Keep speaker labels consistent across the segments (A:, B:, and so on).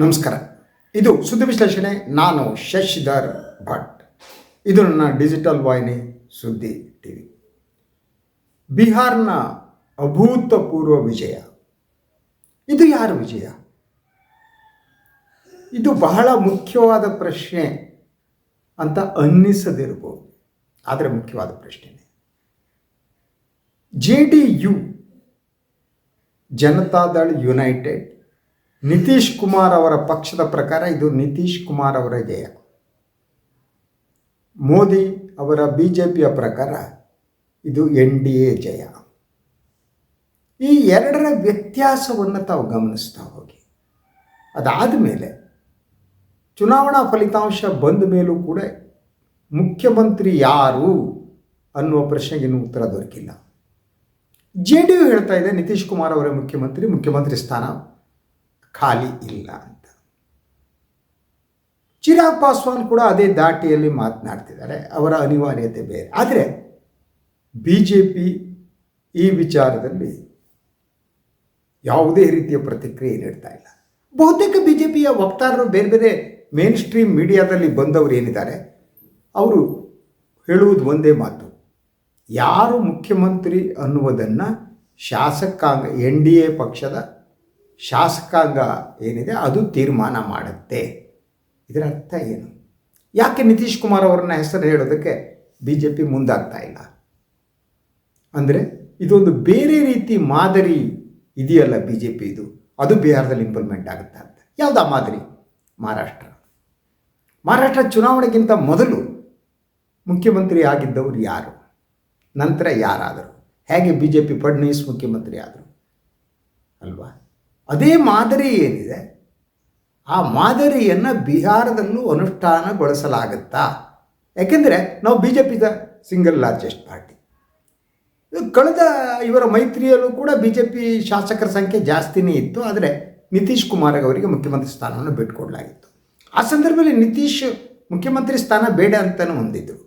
A: ನಮಸ್ಕಾರ. ಇದು ಸುದ್ದಿ ವಿಶ್ಲೇಷಣೆ. ನಾನು ಶಶಿಧರ್ ಭಟ್. ಇದು ನನ್ನ ಡಿಜಿಟಲ್ ವಾಹಿನಿ ಸುದ್ದಿ ಟಿವಿ. ಬಿಹಾರ್ನ ಅಭೂತಪೂರ್ವ ವಿಜಯ. ಇದು ಯಾರ ವಿಜಯ? ಇದು ಬಹಳ ಮುಖ್ಯವಾದ ಪ್ರಶ್ನೆ ಅಂತ ಅನ್ನಿಸದಿರ್ಬೋದು, ಆದರೆ ಮುಖ್ಯವಾದ ಪ್ರಶ್ನೆ. JDU ಜನತಾದಳ್ ಯುನೈಟೆಡ್, ನಿತೀಶ್ ಕುಮಾರ್ ಅವರ ಪಕ್ಷದ ಪ್ರಕಾರ ಇದು ನಿತೀಶ್ ಕುಮಾರ್ ಅವರ ಜಯ. ಮೋದಿ ಅವರ BJPಯ ಪ್ರಕಾರ ಇದು NDA ಜಯ. ಈ ಎರಡರ ವ್ಯತ್ಯಾಸವನ್ನು ತಾವು ಗಮನಿಸ್ತಾ ಹೋಗಿ. ಅದಾದ ಮೇಲೆ ಚುನಾವಣಾ ಫಲಿತಾಂಶ ಬಂದ ಮೇಲೂ ಕೂಡ ಮುಖ್ಯಮಂತ್ರಿ ಯಾರು ಅನ್ನುವ ಪ್ರಶ್ನೆಗೆ ಇನ್ನೂ ಉತ್ತರ ದೊರಕಿಲ್ಲ. JDU ಹೇಳ್ತಾ ಇದೆ ನಿತೀಶ್ ಕುಮಾರ್ ಅವರ ಮುಖ್ಯಮಂತ್ರಿ ಸ್ಥಾನ ಖಾಲಿ ಇಲ್ಲ ಅಂತ. ಚಿರಾಗ್ ಪಾಸ್ವಾನ್ ಕೂಡ ಅದೇ ದಾಟಿಯಲ್ಲಿ ಮಾತನಾಡ್ತಿದ್ದಾರೆ. ಅವರ ಅನಿವಾರ್ಯತೆ ಬೇರೆ. ಆದರೆ BJP ಈ ವಿಚಾರದಲ್ಲಿ ಯಾವುದೇ ರೀತಿಯ ಪ್ರತಿಕ್ರಿಯೆ ನೀಡ್ತಾ ಇಲ್ಲ. ಬಹುತೇಕ BJPಯ ವಕ್ತಾರರು ಬೇರೆ ಬೇರೆ ಮೇನ್ ಸ್ಟ್ರೀಮ್ ಮೀಡಿಯಾದಲ್ಲಿ ಬಂದವರು ಏನಿದ್ದಾರೆ, ಅವರು ಹೇಳುವುದು ಒಂದೇ ಮಾತು: ಯಾರು ಮುಖ್ಯಮಂತ್ರಿ ಅನ್ನುವುದನ್ನು ಶಾಸಕಾಂಗ, NDA ಪಕ್ಷದ ಶಾಸಕಾಂಗ ಏನಿದೆ ಅದು ತೀರ್ಮಾನ ಮಾಡುತ್ತೆ. ಇದರ ಅರ್ಥ ಏನು? ಯಾಕೆ ನಿತೀಶ್ ಕುಮಾರ್ ಅವರನ್ನ ಹೆಸರು ಹೇಳೋದಕ್ಕೆ BJP ಮುಂದಾಗ್ತಾ ಇಲ್ಲ? ಅಂದರೆ ಇದೊಂದು ಬೇರೆ ರೀತಿ ಮಾದರಿ ಇದೆಯಲ್ಲ BJP ಇದು, ಅದು ಬಿಹಾರದಲ್ಲಿ ಇಂಪ್ಲಿಮೆಂಟ್ ಆಗುತ್ತೆ ಅಂತ. ಯಾವುದಾ ಮಾದರಿ? ಮಹಾರಾಷ್ಟ್ರ ಚುನಾವಣೆಗಿಂತ ಮೊದಲು ಮುಖ್ಯಮಂತ್ರಿ ಆಗಿದ್ದವರು ಯಾರು, ನಂತರ ಯಾರಾದರು? ಹೇಗೆ BJP ಫಡ್ನವೀಸ್ ಮುಖ್ಯಮಂತ್ರಿ ಆದರು ಅಲ್ವಾ? ಅದೇ ಮಾದರಿ ಏನಿದೆ, ಆ ಮಾದರಿಯನ್ನು ಬಿಹಾರದಲ್ಲೂ ಅನುಷ್ಠಾನಗೊಳಿಸಲಾಗುತ್ತಾ? ಯಾಕೆಂದರೆ ನಾವು BJPದ ಸಿಂಗಲ್ ಲಾರ್ಜೆಸ್ಟ್ ಪಾರ್ಟಿ. ಕಳೆದ ಇವರ ಮೈತ್ರಿಯಲ್ಲೂ ಕೂಡ BJP ಶಾಸಕರ ಸಂಖ್ಯೆ ಜಾಸ್ತಿನೇ ಇತ್ತು. ಆದರೆ ನಿತೀಶ್ ಕುಮಾರ್ ಅವರಿಗೆ ಮುಖ್ಯಮಂತ್ರಿ ಸ್ಥಾನವನ್ನು ಬಿಟ್ಟುಕೊಡಲಾಗಿತ್ತು. ಆ ಸಂದರ್ಭದಲ್ಲಿ ನಿತೀಶ್ ಮುಖ್ಯಮಂತ್ರಿ ಸ್ಥಾನ ಬೇಡ ಅಂತಲೂ ಹೊಂದಿದ್ದರು.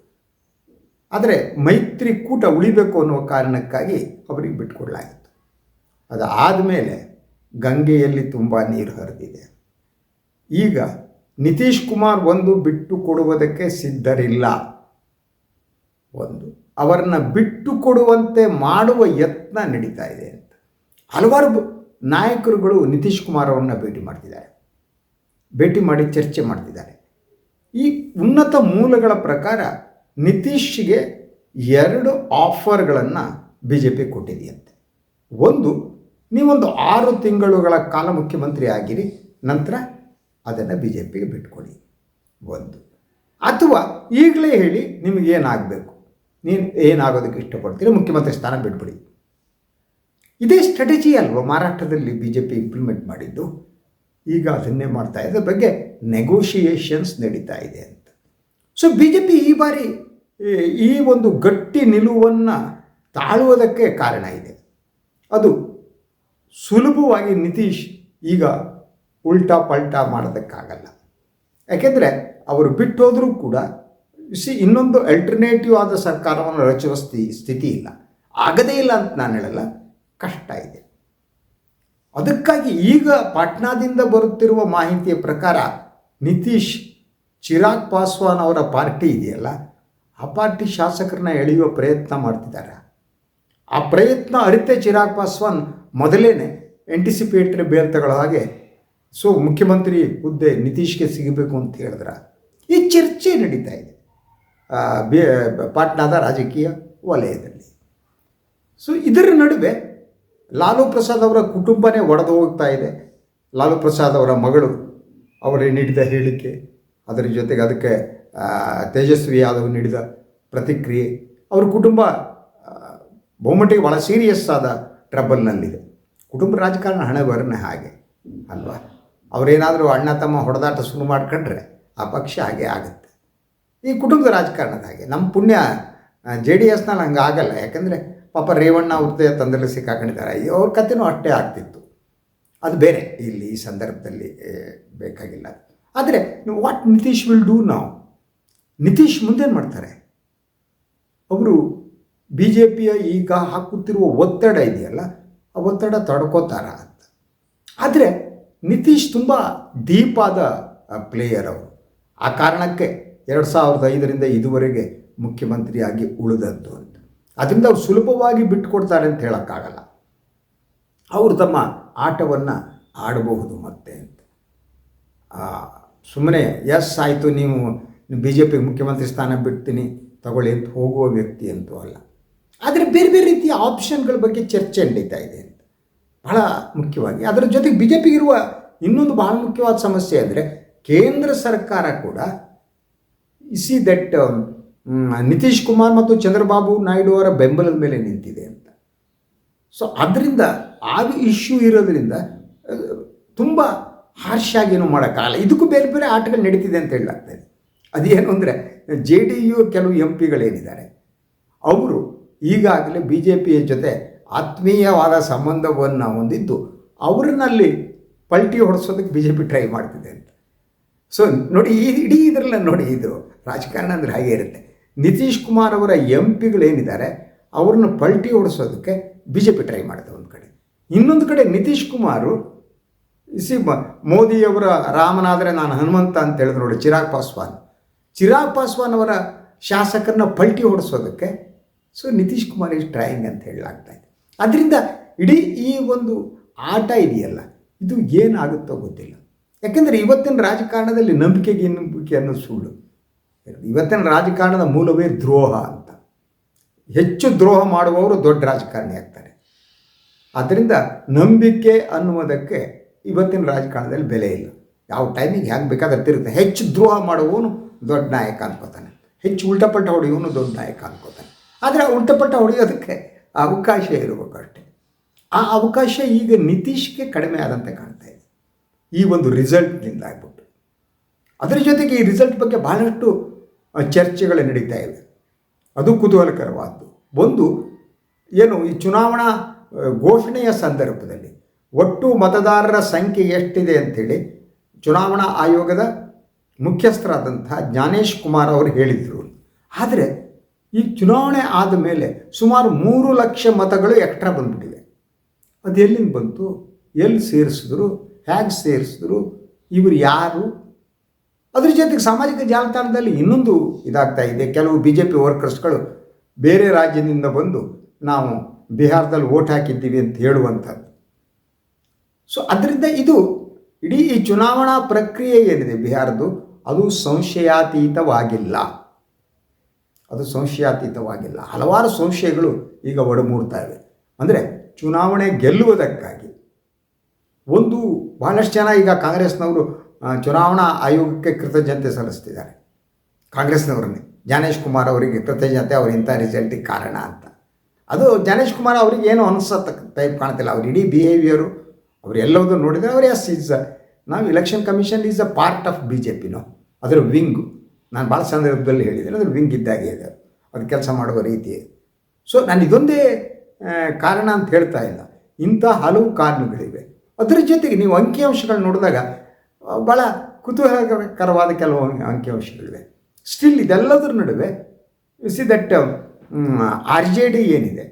A: ಆದರೆ ಮೈತ್ರಿಕೂಟ ಉಳಿಬೇಕು ಅನ್ನುವ ಕಾರಣಕ್ಕಾಗಿ ಅವರಿಗೆ ಬಿಟ್ಟುಕೊಡಲಾಗಿತ್ತು. ಅದಾದಮೇಲೆ ಗಂಗೆಯಲ್ಲಿ ತುಂಬ ನೀರು ಹರಿದಿದೆ. ಈಗ ನಿತೀಶ್ ಕುಮಾರ್ ಒಂದು ಬಿಟ್ಟು ಕೊಡುವುದಕ್ಕೆ ಸಿದ್ಧರಿಲ್ಲ. ಅವರನ್ನು ಬಿಟ್ಟು ಕೊಡುವಂತೆ ಮಾಡುವ ಯತ್ನ ನಡೀತಾ ಇದೆ ಅಂತ ಹಲವಾರು ನಾಯಕರುಗಳು ನಿತೀಶ್ ಕುಮಾರ್ ಅವರನ್ನು ಭೇಟಿ ಮಾಡಿ ಚರ್ಚೆ ಮಾಡ್ತಿದ್ದಾರೆ. ಈ ಉನ್ನತ ಮೂಲಗಳ ಪ್ರಕಾರ ನಿತೀಶ್ಗೆ 2 ಆಫರ್ಗಳನ್ನು BJP ಕೊಟ್ಟಿದೆಯಂತೆ. ಒಂದು, ನೀವೊಂದು 6 ತಿಂಗಳುಗಳ ಕಾಲ ಮುಖ್ಯಮಂತ್ರಿ ಆಗಿರಿ, ನಂತರ ಅದನ್ನು BJPಗೆ ಬಿಟ್ಕೊಡಿ. ಒಂದು, ಅಥವಾ ಈಗಲೇ ಹೇಳಿ ನಿಮಗೇನಾಗಬೇಕು, ನೀನು ಏನಾಗೋದಕ್ಕೆ ಇಷ್ಟಪಡ್ತೀರಿ, ಮುಖ್ಯಮಂತ್ರಿ ಸ್ಥಾನ ಬಿಟ್ಬಿಡಿ. ಇದೇ ಸ್ಟ್ರಾಟಜಿ ಅಲ್ವ ಮಹಾರಾಷ್ಟ್ರದಲ್ಲಿ BJP ಇಂಪ್ಲಿಮೆಂಟ್ ಮಾಡಿದ್ದು. ಈಗ ಅದನ್ನೇ ಮಾಡ್ತಾ ಇದೆ. ಅದ್ರ ಬಗ್ಗೆ ನೆಗೋಷಿಯೇಷನ್ಸ್ ನಡೀತಾ ಇದೆ ಅಂತ. ಸೊ BJP ಈ ಬಾರಿ ಈ ಒಂದು ಗಟ್ಟಿ ನಿಲುವನ್ನು ತಾಳುವುದಕ್ಕೆ ಕಾರಣ ಇದೆ. ಅದು ಸುಲಭವಾಗಿ ನಿತೀಶ್ ಈಗ ಉಲ್ಟಾ ಪಲ್ಟಾ ಮಾಡೋದಕ್ಕಾಗಲ್ಲ. ಯಾಕೆಂದರೆ ಅವರು ಬಿಟ್ಟು ಹೋದರೂ ಕೂಡ ಇನ್ನೊಂದು ಅಲ್ಟರ್ನೇಟಿವ್ ಆದ ಸರ್ಕಾರವನ್ನು ರಚಿಸುವ ಸ್ಥಿತಿ ಇಲ್ಲ. ಆಗದೇ ಇಲ್ಲ ಅಂತ ನಾನು ಹೇಳಲ್ಲ, ಕಷ್ಟ ಇದೆ. ಅದಕ್ಕಾಗಿ ಈಗ ಪಾಟ್ನಾದಿಂದ ಬರುತ್ತಿರುವ ಮಾಹಿತಿಯ ಪ್ರಕಾರ ನಿತೀಶ್ ಚಿರಾಗ್ ಪಾಸ್ವಾನ್ ಅವರ ಪಾರ್ಟಿ ಇದೆಯಲ್ಲ, ಆ ಪಾರ್ಟಿ ಶಾಸಕರನ್ನ ಎಳೆಯುವ ಪ್ರಯತ್ನ ಮಾಡ್ತಿದ್ದಾರೆ. ಆ ಪ್ರಯತ್ನ ಅರಿತೆ ಚಿರಾಗ್ ಪಾಸ್ವಾನ್ ಮೊದಲೇ ಆಂಟಿಸಿಪೇಟರಿ ಬೇಲ್ ತಗೊಳ್ಳೋ ಹಾಗೆ ಮುಖ್ಯಮಂತ್ರಿ ಹುದ್ದೆ ನಿತೀಶ್ಗೆ ಸಿಗಬೇಕು ಅಂತ ಹೇಳಿದ್ರೆ ಈ ಚರ್ಚೆ ನಡೀತಾ ಇದೆ ಪಾಟ್ನಾದ ರಾಜಕೀಯ ವಲಯದಲ್ಲಿ. ಇದರ ನಡುವೆ ಲಾಲೂ ಪ್ರಸಾದ್ ಅವರ ಕುಟುಂಬನೇ ಒಡೆದು ಹೋಗ್ತಾ ಇದೆ. ಲಾಲೂ ಪ್ರಸಾದ್ ಅವರ ಮಗಳು ಅವರೇ ನೀಡಿದ ಹೇಳಿಕೆ, ಅದರ ಜೊತೆಗೆ ಅದಕ್ಕೆ ತೇಜಸ್ವಿ ಯಾದವ್ ನೀಡಿದ ಪ್ರತಿಕ್ರಿಯೆ, ಅವ್ರ ಕುಟುಂಬ ಬಹುಮಟ್ಟಿಗೆ ಭಾಳ ಸೀರಿಯಸ್ ಆದ ಟ್ರಬಲ್ನಲ್ಲಿದೆ. ಕುಟುಂಬ ರಾಜಕಾರಣ ಹಣೆಬರನೇ ಹಾಗೆ ಅಲ್ವಾ? ಅವರೇನಾದರೂ ಅಣ್ಣ ತಮ್ಮ ಹೊಡೆದಾಟ ಶುರು ಮಾಡ್ಕೊಂಡ್ರೆ ಆ ಪಕ್ಷ ಹಾಗೆ ಆಗುತ್ತೆ. ಈ ಕುಟುಂಬದ ರಾಜಕಾರಣದ ಹಾಗೆ. ನಮ್ಮ ಪುಣ್ಯ JDSನಲ್ಲಿ ಹಂಗೆ ಆಗಲ್ಲ. ಯಾಕಂದರೆ ಪಾಪ ರೇವಣ್ಣ ಅವ್ರದ್ದೇ ತಂದೆಲ್ಲ ಸಿಕ್ಕಾಕೊಂಡಿದ್ದಾರೆ. ಅವ್ರ ಕಥೆನೂ ಅಷ್ಟೇ ಆಗ್ತಿತ್ತು. ಅದು ಬೇರೆ, ಇಲ್ಲಿ ಈ ಸಂದರ್ಭದಲ್ಲಿ ಬೇಕಾಗಿಲ್ಲ. ಆದರೆ ವಾಟ್ ನಿತೀಶ್ ವಿಲ್ ಡೂ ನಾವು? ನಿತೀಶ್ ಮುಂದೇನು ಮಾಡ್ತಾರೆ? ಅವರು BJPಯ ಈಗ ಹಾಕುತ್ತಿರುವ ಒತ್ತಡ ಇದೆಯಲ್ಲ, ಆ ಒತ್ತಡ ತಡ್ಕೋತಾರ ಅಂತ. ಆದರೆ ನಿತೀಶ್ ತುಂಬ ಡೀಪ್ ಆದ ಪ್ಲೇಯರ್ ಅವರು. ಆ ಕಾರಣಕ್ಕೆ 2005ರಿಂದ ಇದುವರೆಗೆ ಮುಖ್ಯಮಂತ್ರಿಯಾಗಿ ಉಳಿದದ್ದು ಅಂತ. ಅದರಿಂದ ಅವ್ರು ಸುಲಭವಾಗಿ ಬಿಟ್ಟುಕೊಡ್ತಾರೆ ಅಂತ ಹೇಳೋಕ್ಕಾಗಲ್ಲ. ಅವರು ತಮ್ಮ ಆಟವನ್ನು ಆಡಬಹುದು ಮತ್ತೆ ಅಂತ. ಸುಮ್ಮನೆ ಎಸ್ ಆಯಿತು ನೀವು BJP ಮುಖ್ಯಮಂತ್ರಿ ಸ್ಥಾನ ಬಿಡ್ತೀನಿ ತಗೊಳ್ಳಿ ಅಂತ ಹೋಗುವ ವ್ಯಕ್ತಿ ಅಂತೂ ಅಲ್ಲ. ಆದರೆ ಬೇರೆ ಬೇರೆ ರೀತಿಯ ಆಪ್ಷನ್ಗಳ ಬಗ್ಗೆ ಚರ್ಚೆ ನಡೀತಾ ಇದೆ ಅಂತ. ಬಹಳ ಮುಖ್ಯವಾಗಿ ಅದರ ಜೊತೆಗೆ BJPಗಿರುವ ಇನ್ನೊಂದು ಬಹಳ ಮುಖ್ಯವಾದ ಸಮಸ್ಯೆ ಅಂದರೆ ಕೇಂದ್ರ ಸರ್ಕಾರ ಕೂಡ ಸಿ ದಟ್ ನಿತೀಶ್ ಕುಮಾರ್ ಮತ್ತು ಚಂದ್ರಬಾಬು ನಾಯ್ಡು ಅವರ ಬೆಂಬಲದ ಮೇಲೆ ನಿಂತಿದೆ ಅಂತ. ಸೊ ಅದರಿಂದ ಆ ಇಶ್ಯೂ ಇರೋದ್ರಿಂದ ತುಂಬ ಹಾರ್ಷಾಗಿ ಏನೂ ಮಾಡೋಕ್ಕಾಗಲ್ಲ. ಇದಕ್ಕೂ ಬೇರೆ ಬೇರೆ ಆಟಗಳು ನಡೀತಿದೆ ಅಂತ ಹೇಳಲಾಗ್ತದೆ. ಅದೇನು ಅಂದರೆ JDU ಕೆಲವು MP ಗಳೇನಿದ್ದಾರೆ ಅವರು ಈಗಾಗಲೇ BJPಯ ಜೊತೆ ಆತ್ಮೀಯವಾದ ಸಂಬಂಧವನ್ನು ಹೊಂದಿದ್ದು ಅವರನ್ನಲ್ಲಿ ಪಲ್ಟಿ ಹೊಡೆಸೋದಕ್ಕೆ BJP ಟ್ರೈ ಮಾಡ್ತಿದೆ ಅಂತ. ಸೊ ನೋಡಿ, ಇಡೀ ಇದರಲ್ಲ ನೋಡಿ, ಇದು ರಾಜಕಾರಣ ಅಂದರೆ ಹಾಗೆ ಇರುತ್ತೆ. ನಿತೀಶ್ ಕುಮಾರ್ ಅವರ MP ಗಳೇನಿದ್ದಾರೆ ಅವ್ರನ್ನ ಪಲ್ಟಿ ಹೊಡೆಸೋದಕ್ಕೆ BJP ಟ್ರೈ ಮಾಡುತ್ತೆ ಒಂದು ಕಡೆ. ಇನ್ನೊಂದು ಕಡೆ ನಿತೀಶ್ ಕುಮಾರು ಮೋದಿಯವರ ರಾಮನಾದರೆ ನಾನು ಹನುಮಂತ ಅಂತ ಹೇಳಿದ್ರು ನೋಡಿ, ಚಿರಾಗ್ ಪಾಸ್ವಾನ್ ಅವರ ಶಾಸಕರನ್ನ ಪಲ್ಟಿ ಹೊಡೆಸೋದಕ್ಕೆ so Nitish Kumar is trying ಅಂತ ಹೇಳಲಾಗ್ತಾ ಇದೆ. ಅದರಿಂದ ಇಡೀ ಈ ಒಂದು ಆಟ ಇದೆಯಲ್ಲ, ಇದು ಏನಾಗುತ್ತೋ ಗೊತ್ತಿಲ್ಲ. ಯಾಕೆಂದರೆ ಇವತ್ತಿನ ರಾಜಕಾರಣದಲ್ಲಿ ನಂಬಿಕೆ ಅನ್ನೋ ಸುಳ್ಳು. ಇವತ್ತಿನ ರಾಜಕಾರಣದ ಮೂಲವೇ ದ್ರೋಹ ಅಂತ. ಹೆಚ್ಚು ದ್ರೋಹ ಮಾಡುವವರು ದೊಡ್ಡ ರಾಜಕಾರಣಿ ಆಗ್ತಾರೆ. ಆದ್ದರಿಂದ ನಂಬಿಕೆ ಅನ್ನುವುದಕ್ಕೆ ಇವತ್ತಿನ ರಾಜಕಾರಣದಲ್ಲಿ ಬೆಲೆ ಇಲ್ಲ. ಯಾವ ಟೈಮಿಗೆ ಹೇಗೆ ಬೇಕಾದ್ರೆ ತಿರುತ್ತೆ. ಹೆಚ್ಚು ದ್ರೋಹ ಮಾಡುವವನು ದೊಡ್ಡ ನಾಯಕ ಅನ್ಕೋತಾನೆ, ಹೆಚ್ಚು ಉಲ್ಟಪಟ್ಟ ಹೊಡೆಯುವನು ದೊಡ್ಡ ನಾಯಕ ಅನ್ಕೋತಾನೆ. ಆದರೆ ಉಲ್ಟಪಟ್ಟ ಹೊಡೆಯೋದಕ್ಕೆ ಅವಕಾಶ ಇರಬೇಕಷ್ಟೆ. ಆ ಅವಕಾಶ ಈಗ ನಿತೀಶ್ಗೆ ಕಡಿಮೆ ಆದಂತೆ ಕಾಣ್ತಾ ಇದೆ ಈ ಒಂದು ರಿಸಲ್ಟ್ನಿಂದ ಆಗ್ಬಿಟ್ಟು. ಅದರ ಜೊತೆಗೆ ಈ ರಿಸಲ್ಟ್ ಬಗ್ಗೆ ಬಹಳಷ್ಟು ಚರ್ಚೆಗಳು ನಡೀತಾ ಇವೆ. ಅದು ಕುತೂಹಲಕರವಾದ್ದು. ಒಂದು ಏನು, ಈ ಚುನಾವಣಾ ಘೋಷಣೆಯ ಸಂದರ್ಭದಲ್ಲಿ ಒಟ್ಟು ಮತದಾರರ ಸಂಖ್ಯೆ ಎಷ್ಟಿದೆ ಅಂಥೇಳಿ ಚುನಾವಣಾ ಆಯೋಗದ ಮುಖ್ಯಸ್ಥರಾದಂಥ ಜ್ಞಾನೇಶ್ ಕುಮಾರ್ ಅವರು ಹೇಳಿದರು. ಆದರೆ ಈ ಚುನಾವಣೆ ಆದ ಮೇಲೆ ಸುಮಾರು 3 ಲಕ್ಷ ಮತಗಳು ಎಕ್ಸ್ಟ್ರಾ ಬಂದುಬಿಟ್ಟಿವೆ. ಅದು ಎಲ್ಲಿಂದ ಬಂತು, ಎಲ್ಲಿ ಸೇರಿಸಿದ್ರು, ಹೇಗೆ ಸೇರಿಸಿದ್ರು, ಇವರು ಯಾರು? ಅದ್ರ ಜೊತೆಗೆ ಸಾಮಾಜಿಕ ಜಾಲತಾಣದಲ್ಲಿ ಇನ್ನೊಂದು ಇದಾಗ್ತಾ ಇದೆ. ಕೆಲವು BJP ವರ್ಕರ್ಸ್ಗಳು ಬೇರೆ ರಾಜ್ಯದಿಂದ ಬಂದು ನಾವು ಬಿಹಾರದಲ್ಲಿ ವೋಟ್ ಹಾಕಿದ್ದೀವಿ ಅಂತ ಹೇಳುವಂಥದ್ದು. ಸೊ ಅದರಿಂದ ಇದು ಇಡೀ ಈ ಚುನಾವಣಾ ಪ್ರಕ್ರಿಯೆ ಏನಿದೆ ಬಿಹಾರದ್ದು, ಅದು ಸಂಶಯಾತೀತವಾಗಿಲ್ಲ. ಹಲವಾರು ಸಂಶಯಗಳು ಈಗ ಒಡಮೂಡ್ತಾ ಇವೆ. ಅಂದರೆ ಚುನಾವಣೆ ಗೆಲ್ಲುವುದಕ್ಕಾಗಿ ಒಂದು ಬಹಳಷ್ಟು ಜನ ಈಗ ಕಾಂಗ್ರೆಸ್ನವರು ಚುನಾವಣಾ ಆಯೋಗಕ್ಕೆ ಕೃತಜ್ಞತೆ ಸಲ್ಲಿಸ್ತಿದ್ದಾರೆ. ಕಾಂಗ್ರೆಸ್ನವರನ್ನೇ ಜ್ಞಾನೇಶ್ ಕುಮಾರ್ ಅವರಿಗೆ ಕೃತಜ್ಞತೆ, ಅವರು ಇಂಥ ರಿಸಲ್ಟಿಗೆ ಕಾರಣ ಅಂತ. ಅದು ಜ್ಞಾನೇಶ್ ಕುಮಾರ್ ಅವರಿಗೆ ಏನೋ ಅನಿಸೋ ಟೈಪ್ ಕಾಣ್ತಿಲ್ಲ. ಅವ್ರ ಇಡೀ ಬಿಹೇವಿಯರು ಅವರು ಎಲ್ಲವೂ ನೋಡಿದರೆ ಅವರು ಎಸ್ ನಾವು election commission is a part of BJP. ಅದರ ವಿಂಗು. ನಾನು ಭಾಳ ಸಂದರ್ಭದಲ್ಲಿ ಹೇಳಿದ್ದೇನೆ, ಅದ್ರ ವಿಂಗ್ ಇದ್ದಾಗೆ ಇದೆ, ಅದು ಕೆಲಸ ಮಾಡುವ ರೀತಿ. ಸೊ ನಾನು ಇದೊಂದೇ ಕಾರಣ ಅಂತ ಹೇಳ್ತಾ ಇಲ್ಲ, ಇಂಥ ಹಲವು ಕಾರಣಗಳಿವೆ. ಅದರ ಜೊತೆಗೆ ನೀವು ಅಂಕಿಅಂಶಗಳು ನೋಡಿದಾಗ ಭಾಳ ಕುತೂಹಲಕರವಾದ ಕೆಲವು ಅಂಕಿಅಂಶಗಳಿವೆ. ಸ್ಟಿಲ್ ಇದೆಲ್ಲದರ ನಡುವೆ ಸಿ ದಟ್ RJD ಏನಿದೆ,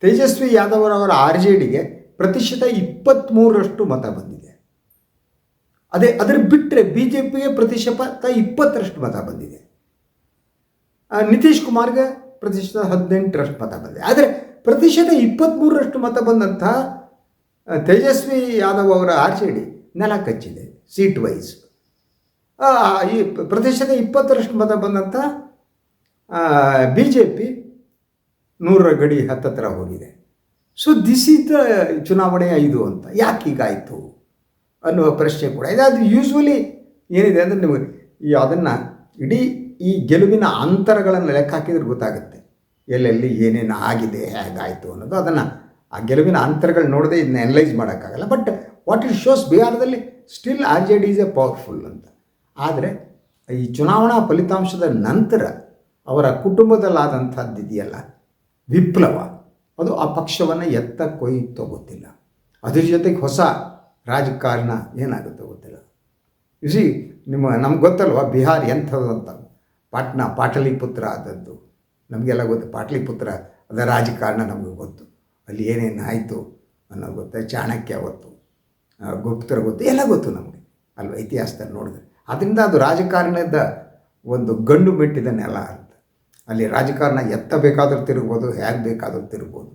A: ತೇಜಸ್ವಿ ಯಾದವ್ ಅವರ RJDಗೆ ಪ್ರತಿಶತ 23% ಮತ ಬಂದಿದೆ. ಅದರ ಬಿಟ್ಟರೆ BJPಗೆ ಪ್ರತಿಶತ 20% ಮತ ಬಂದಿದೆ. ನಿತೀಶ್ ಕುಮಾರ್ಗೆ ಪ್ರತಿಶತ 18% ಮತ ಬಂದಿದೆ. ಆದರೆ ಪ್ರತಿಶತ 23% ಮತ ಬಂದಂಥ ತೇಜಸ್ವಿ ಯಾದವ್ ಅವರ RJD ನೆಲ ಕಚ್ಚಿದೆ ಸೀಟ್ ವೈಸ್. ಈ ಪ್ರತಿಶತ 20% ಮತ ಬಂದಂಥ BJP 100ರ ಗಡಿ ಹತ್ತತ್ರ ಹೋಗಿದೆ. ಸೊ ದಿಸ್ ಈಸ್ ದ ಚುನಾವಣೆಯ ಇದು ಅಂತ. ಯಾಕೆ ಹೀಗಾಯಿತು ಅನ್ನುವ ಪ್ರಶ್ನೆ ಕೂಡ ಇದೆ. ಅದು ಯೂಶ್ವಲಿ ಏನಿದೆ ಅಂದರೆ ನಿಮಗೆ ಅದನ್ನು ಇಡೀ ಈ ಗೆಲುವಿನ ಅಂತರಗಳನ್ನು ಲೆಕ್ಕ ಹಾಕಿದ್ರೆ ಗೊತ್ತಾಗುತ್ತೆ ಎಲ್ಲೆಲ್ಲಿ ಏನೇನು ಆಗಿದೆ, ಹೇಗಾಯಿತು ಅನ್ನೋದು. ಅದನ್ನು ಆ ಗೆಲುವಿನ ಅಂತರಗಳು ನೋಡದೆ ಇದನ್ನ ಅನಲೈಸ್ ಮಾಡೋಕ್ಕಾಗಲ್ಲ. ಬಟ್ ವಾಟ್ ಇಟ್ ಶೋಸ್, ಬಿಹಾರದಲ್ಲಿ still RJD is A powerful ಅಂತ. ಆದರೆ ಈ ಚುನಾವಣಾ ಫಲಿತಾಂಶದ ನಂತರ ಅವರ ಕುಟುಂಬದಲ್ಲಾದಂಥದ್ದು ಇದೆಯಲ್ಲ ವಿಪ್ಲವ, ಅದು ಆ ಪಕ್ಷವನ್ನು ಎತ್ತ ಕೊಯ್ಯುತ್ತೋ ಗೊತ್ತಿಲ್ಲ. ಅದ್ರ ಜೊತೆಗೆ ಹೊಸ ರಾಜಕಾರಣ ಏನಾಗುತ್ತೋ ಗೊತ್ತಿಲ್ಲ. ಸಿ ನಮ್ಗೆ ಗೊತ್ತಲ್ವ ಬಿಹಾರ ಎಂಥದ್ದು ಅಂತ. ಪಾಟಲಿಪುತ್ರ ಆದದ್ದು ನಮಗೆಲ್ಲ ಗೊತ್ತು. ಪಾಟಲಿಪುತ್ರ ಅದರ ರಾಜಕಾರಣ ನಮಗೆ ಗೊತ್ತು. ಅಲ್ಲಿ ಏನೇನು ಆಯಿತು ಅನ್ನೋ ಗೊತ್ತು. ಚಾಣಕ್ಯ ಗೊತ್ತು. ಗುಪ್ತರ ಗೊತ್ತು, ಎಲ್ಲ ಗೊತ್ತು ನಮಗೆ ಅಲ್ವ, ಇತಿಹಾಸದಲ್ಲಿ ನೋಡಿದ್ರೆ. ಅದರಿಂದ ಅದು ರಾಜಕಾರಣದ ಒಂದು ಗಂಡು ಮೆಟ್ಟಿದ ನೆಲ ಅಂತ. ಅಲ್ಲಿ ರಾಜಕಾರಣ ಎತ್ತ ಬೇಕಾದರೂ ತಿರುಗ್ಬೋದು, ಹೇಗೆ ಬೇಕಾದರೂ ತಿರುಗ್ಬೋದು.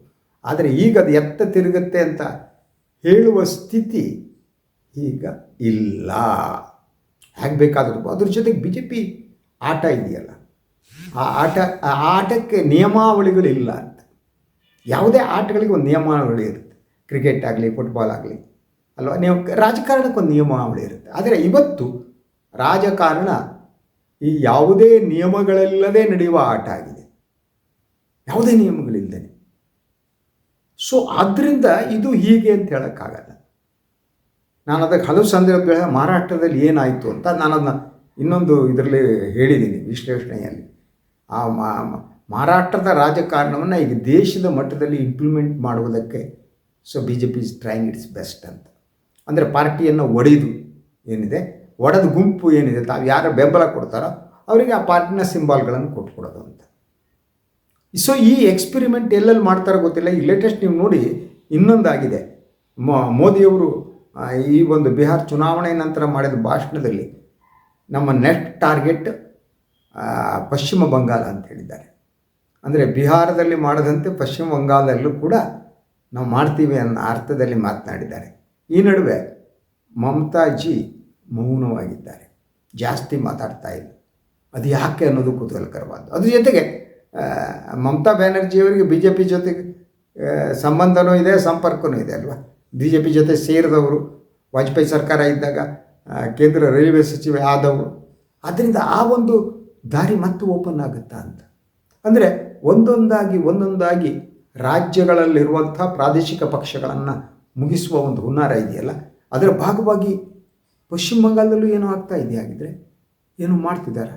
A: ಆದರೆ ಈಗ ಅದು ಎತ್ತ ತಿರುಗುತ್ತೆ ಅಂತ ಹೇಳುವ ಸ್ಥಿತಿ ಈಗ ಇಲ್ಲ. ಹೇಗೆ ಬೇಕಾದರೂ ಅದ್ರ ಜೊತೆಗೆ ಬಿ ಜೆ ಪಿ ಆಟ ಇದೆಯಲ್ಲ, ಆ ಆಟಕ್ಕೆ ನಿಯಮಾವಳಿಗಳಿಲ್ಲ ಅಂತ. ಯಾವುದೇ ಆಟಗಳಿಗೆ ಒಂದು ನಿಯಮಾವಳಿ ಇರುತ್ತೆ. ಕ್ರಿಕೆಟ್ ಆಗಲಿ, ಫುಟ್ಬಾಲ್ ಆಗಲಿ ಅಲ್ವಾ, ನೀವು ರಾಜಕಾರಣಕ್ಕೊಂದು ನಿಯಮಾವಳಿ ಇರುತ್ತೆ. ಆದರೆ ಇವತ್ತು ರಾಜಕಾರಣ ಈ ಯಾವುದೇ ನಿಯಮಗಳಿಲ್ಲದೆ ನಡೆಯುವ ಆಟ ಆಗಿದೆ, ಯಾವುದೇ ನಿಯಮಗಳಿಲ್ಲದೆ. ಸೊ ಆದ್ದರಿಂದ ಇದು ಹೀಗೆ ಅಂತ ಹೇಳೋಕ್ಕಾಗಲ್ಲ. ನಾನು ಅದಕ್ಕೆ ಹಲವು ಸಂದರ್ಭಗಳ ಮಹಾರಾಷ್ಟ್ರದಲ್ಲಿ ಏನಾಯಿತು ಅಂತ ನಾನು ಅದನ್ನ ಇನ್ನೊಂದು ಇದರಲ್ಲಿ ಹೇಳಿದ್ದೀನಿ ವಿಶ್ಲೇಷಣೆಯಲ್ಲಿ. ಆ ಮಹಾರಾಷ್ಟ್ರದ ರಾಜಕಾರಣವನ್ನು ಈಗ ದೇಶದ ಮಟ್ಟದಲ್ಲಿ ಇಂಪ್ಲಿಮೆಂಟ್ ಮಾಡುವುದಕ್ಕೆ B J P is trying it's best ಅಂತ. ಅಂದರೆ ಪಾರ್ಟಿಯನ್ನು ಒಡೆದ ಗುಂಪು ಏನಿದೆ, ತಾವು ಯಾರು ಬೆಂಬಲ ಕೊಡ್ತಾರೋ ಅವರಿಗೆ ಆ ಪಾರ್ಟಿನ ಸಿಂಬಾಲ್ಗಳನ್ನು ಕೊಟ್ಕೊಡೋದು ಅಂತ. ಸೊ ಈ ಎಕ್ಸ್ಪೆರಿಮೆಂಟ್ ಎಲ್ಲೆಲ್ಲಿ ಮಾಡ್ತಾರೋ ಗೊತ್ತಿಲ್ಲ. ಈ ಲೇಟೆಸ್ಟ್ ನೀವು ನೋಡಿ ಇನ್ನೊಂದಾಗಿದೆ. ಮೋದಿಯವರು ಈ ಒಂದು ಬಿಹಾರ್ ಚುನಾವಣೆ ನಂತರ ಮಾಡಿದ ಭಾಷಣದಲ್ಲಿ ನಮ್ಮ ನೆಕ್ಸ್ಟ್ ಟಾರ್ಗೆಟ್ ಪಶ್ಚಿಮ ಬಂಗಾಳ ಅಂತ ಹೇಳಿದ್ದಾರೆ. ಅಂದರೆ ಬಿಹಾರದಲ್ಲಿ ಮಾಡದಂತೆ ಪಶ್ಚಿಮ ಬಂಗಾಳದಲ್ಲೂ ಕೂಡ ನಾವು ಮಾಡ್ತೀವಿ ಅನ್ನೋ ಅರ್ಥದಲ್ಲಿ ಮಾತನಾಡಿದ್ದಾರೆ. ಈ ನಡುವೆ ಮಮತಾಜಿ ಮೌನವಾಗಿದ್ದಾರೆ, ಜಾಸ್ತಿ ಮಾತಾಡ್ತಾ ಇಲ್ಲ. ಅದು ಯಾಕೆ ಅನ್ನೋದು ಕುತೂಹಲಕರವಾದ್ದು. ಅದ್ರ ಜೊತೆಗೆ ಮಮತಾ ಬ್ಯಾನರ್ಜಿಯವರಿಗೆ ಬಿ ಜೆ ಪಿ ಜೊತೆಗೆ ಸಂಬಂಧನೂ ಇದೆ, ಸಂಪರ್ಕವೂ ಇದೆ ಅಲ್ವಾ. ಬಿ ಜೆ ಪಿ ಜೊತೆ ಸೇರಿದವರು, ವಾಜಪೇಯಿ ಸರ್ಕಾರ ಇದ್ದಾಗ ಕೇಂದ್ರ ರೈಲ್ವೆ ಸಚಿವೆ ಆದವರು. ಆದ್ದರಿಂದ ಆ ಒಂದು ದಾರಿ ಮತ್ತೆ ಓಪನ್ ಆಗುತ್ತಾ ಅಂತ. ಅಂದರೆ ಒಂದೊಂದಾಗಿ ರಾಜ್ಯಗಳಲ್ಲಿರುವಂಥ ಪ್ರಾದೇಶಿಕ ಪಕ್ಷಗಳನ್ನು ಮುಗಿಸುವ ಒಂದು ಹುನ್ನಾರ ಇದೆಯಲ್ಲ, ಅದರ ಭಾಗವಾಗಿ ಪಶ್ಚಿಮ ಬಂಗಾಳದಲ್ಲೂ ಏನೋ ಆಗ್ತಾ ಇದೆಯಾಗಿದ್ದರೆ ಏನೋ ಮಾಡ್ತಿದ್ದಾರೆ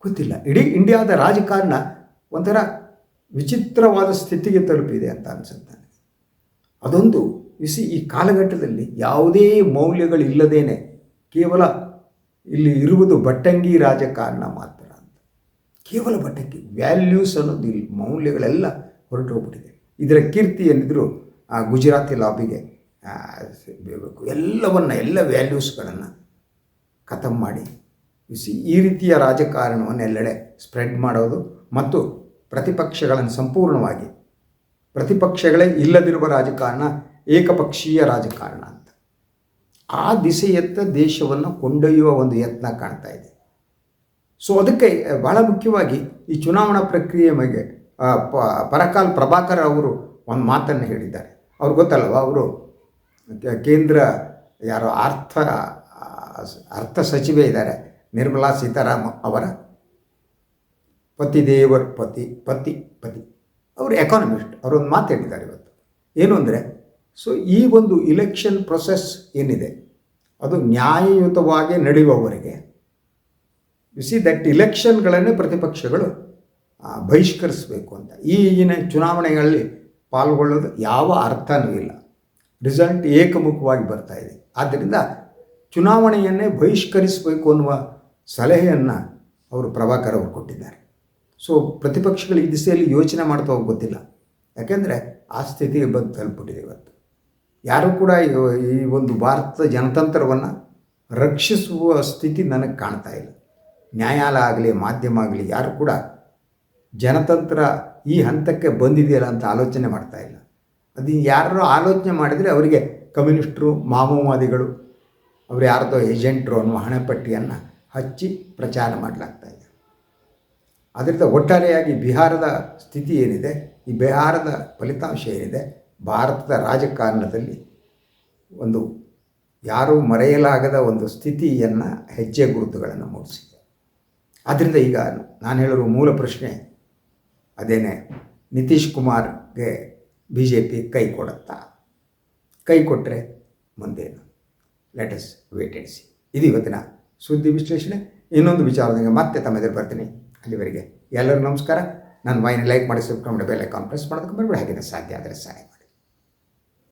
A: ಗೊತ್ತಿಲ್ಲ. ಇಡೀ ಇಂಡಿಯಾದ ರಾಜಕಾರಣ ಒಂಥರ ವಿಚಿತ್ರವಾದ ಸ್ಥಿತಿಗೆ ತಲುಪಿದೆ ಅಂತ ಅನಿಸುತ್ತೆ. ಅದೊಂದು ಈ ಕಾಲಘಟ್ಟದಲ್ಲಿ ಯಾವುದೇ ಮೌಲ್ಯಗಳಿಲ್ಲದೇನೆ ಕೇವಲ ಇಲ್ಲಿ ಇರುವುದು ಬಟ್ಟಂಗಿ ರಾಜಕಾರಣ ಮಾತ್ರ ಅಂತ. ಕೇವಲ ಬಟ್ಟಂಗಿ, ವ್ಯಾಲ್ಯೂಸ್ ಅನ್ನೋದು ಇಲ್ಲಿ ಮೌಲ್ಯಗಳೆಲ್ಲ ಹೊರಟೋಗ್ಬಿಟ್ಟಿದೆ. ಇದರ ಕೀರ್ತಿ ಏನಿದ್ರು ಗುಜರಾತಿ ಲಾಬಿಗೆ ಬೇಕು. ಎಲ್ಲ ವ್ಯಾಲ್ಯೂಸ್ಗಳನ್ನು ಖತಮ್ ಮಾಡಿ ಈ ರೀತಿಯ ರಾಜಕಾರಣವನ್ನು ಎಲ್ಲೆಡೆ ಸ್ಪ್ರೆಡ್ ಮಾಡೋದು ಮತ್ತು ಪ್ರತಿಪಕ್ಷಗಳನ್ನು ಸಂಪೂರ್ಣವಾಗಿ, ಪ್ರತಿಪಕ್ಷಗಳೇ ಇಲ್ಲದಿರುವ ರಾಜಕಾರಣ ಏಕಪಕ್ಷೀಯ ರಾಜಕಾರಣ ಅಂತ ಆ ದಿಸೆಯತ್ತ ದೇಶವನ್ನು ಕೊಂಡೊಯ್ಯುವ ಒಂದು ಯತ್ನ ಕಾಣ್ತಾ ಇದೆ. ಸೊ ಅದಕ್ಕೆ ಬಹಳ ಮುಖ್ಯವಾಗಿ ಈ ಚುನಾವಣಾ ಪ್ರಕ್ರಿಯೆ ಬಗ್ಗೆ ಪರಕಾಲ್ ಪ್ರಭಾಕರ್ ಅವರು ಒಂದು ಮಾತನ್ನು ಹೇಳಿದ್ದಾರೆ. ಅವ್ರು ಗೊತ್ತಲ್ವ, ಅವರು ಕೇಂದ್ರ ಅರ್ಥ ಸಚಿವೆ ಇದ್ದಾರೆ, ನಿರ್ಮಲಾ ಸೀತಾರಾಮನ್ ಅವರ ಪತಿ ಅವರು ಎಕಾನಮಿಸ್ಟ್. ಅವರೊಂದು ಮಾತು ಹೇಳಿದ್ದಾರೆ ಇವತ್ತು. ಏನು ಅಂದರೆ, ಸೊ ಈ ಒಂದು ಇಲೆಕ್ಷನ್ ಪ್ರೊಸೆಸ್ ಏನಿದೆ ಅದು ನ್ಯಾಯಯುತವಾಗಿ ನಡೆಯುವವರೆಗೆ ದಟ್ ಇಲೆಕ್ಷನ್ಗಳನ್ನೇ ಪ್ರತಿಪಕ್ಷಗಳು ಬಹಿಷ್ಕರಿಸಬೇಕು ಅಂತ. ಈಗಿನ ಚುನಾವಣೆಗಳಲ್ಲಿ ಪಾಲ್ಗೊಳ್ಳೋದು ಯಾವ ಅರ್ಥನೂ ಇಲ್ಲ, ರಿಸಲ್ಟ್ ಏಕಮುಖವಾಗಿ ಬರ್ತಾ ಇದೆ. ಆದ್ದರಿಂದ ಚುನಾವಣೆಯನ್ನೇ ಬಹಿಷ್ಕರಿಸಬೇಕು ಅನ್ನುವ ಸಲಹೆಯನ್ನು ಅವರು ಪ್ರಭಾಕರ್ ಅವರು ಕೊಟ್ಟಿದ್ದಾರೆ. ಸೊ ಪ್ರತಿಪಕ್ಷಗಳು ಈ ದಿಸೆಯಲ್ಲಿ ಯೋಚನೆ ಮಾಡ್ತಾ ಹೋಗಿ ಗೊತ್ತಿಲ್ಲ, ಯಾಕೆಂದರೆ ಆ ಸ್ಥಿತಿಗೆ ಬಂದು ತಲುಪಿಬಿಟ್ಟಿದೆ ಇವತ್ತು. ಯಾರೂ ಕೂಡ ಈ ಒಂದು ಭಾರತದ ಜನತಂತ್ರವನ್ನು ರಕ್ಷಿಸುವ ಸ್ಥಿತಿ ನನಗೆ ಕಾಣ್ತಾ ಇಲ್ಲ. ನ್ಯಾಯಾಲಯ ಆಗಲಿ, ಮಾಧ್ಯಮ ಆಗಲಿ, ಯಾರು ಕೂಡ ಜನತಂತ್ರ ಈ ಹಂತಕ್ಕೆ ಬಂದಿದೆಯಲ್ಲ ಅಂತ ಆಲೋಚನೆ ಮಾಡ್ತಾ ಇಲ್ಲ. ಅದು ಯಾರು ಆಲೋಚನೆ ಮಾಡಿದರೆ ಅವರಿಗೆ ಕಮ್ಯುನಿಸ್ಟರು, ಮಾವೋವಾದಿಗಳು, ಅವರು ಯಾರ್ದೋ ಏಜೆಂಟ್ರು ಅನ್ನುವ ಹಣೆಪಟ್ಟಿಯನ್ನು ಹಚ್ಚಿ ಪ್ರಚಾರ ಮಾಡಲಾಗ್ತಾ ಇದೆ. ಅದರಿಂದ ಒಟ್ಟಾರೆಯಾಗಿ ಬಿಹಾರದ ಸ್ಥಿತಿ ಏನಿದೆ, ಈ ಬಿಹಾರದ ಫಲಿತಾಂಶ ಏನಿದೆ, ಭಾರತದ ರಾಜಕಾರಣದಲ್ಲಿ ಒಂದು ಯಾರೂ ಮರೆಯಲಾಗದ ಒಂದು ಸ್ಥಿತಿಯನ್ನು, ಹೆಜ್ಜೆ ಗುರುತುಗಳನ್ನು ಮೂಡಿಸಿದೆ. ಆದ್ದರಿಂದ ಈಗ ನಾನು ಹೇಳಿರುವ ಮೂಲ ಪ್ರಶ್ನೆ ಅದೇನೆ, ನಿತೀಶ್ ಕುಮಾರ್ಗೆ ಬಿ ಜೆ ಪಿ ಕೈ ಕೊಡುತ್ತಾ? ಕೈ ಕೊಟ್ಟರೆ ಮುಂದೇನು? Let us wait and see. ಇದು ಇವತ್ತಿನ ಸುದ್ದಿ ವಿಶ್ಲೇಷಣೆ. ಇನ್ನೊಂದು ವಿಚಾರದಂಗೆ ಮತ್ತೆ ತಮ್ಮ ಎದುರು ಬರ್ತೀನಿ. ಅಲ್ಲಿವರೆಗೆ ಎಲ್ಲರೂ ನಮಸ್ಕಾರ. ನನ್ನ ವಾಹಿನಿ ಲೈಕ್ ಮಾಡಿ, ಸಬ್ಸ್ಕ್ರೈಬ್ ಮಾಡಿ, ಬೆಲ್ ಐಕಾನ್ ಪ್ರೆಸ್ ಮಾಡೋದಕ್ಕೆ ಬರಬೇಡಿ. ಹಾಗೆಯೇ ಸಾಧ್ಯ ಆದರೆ ಸಹಾಯ ಮಾಡಿ.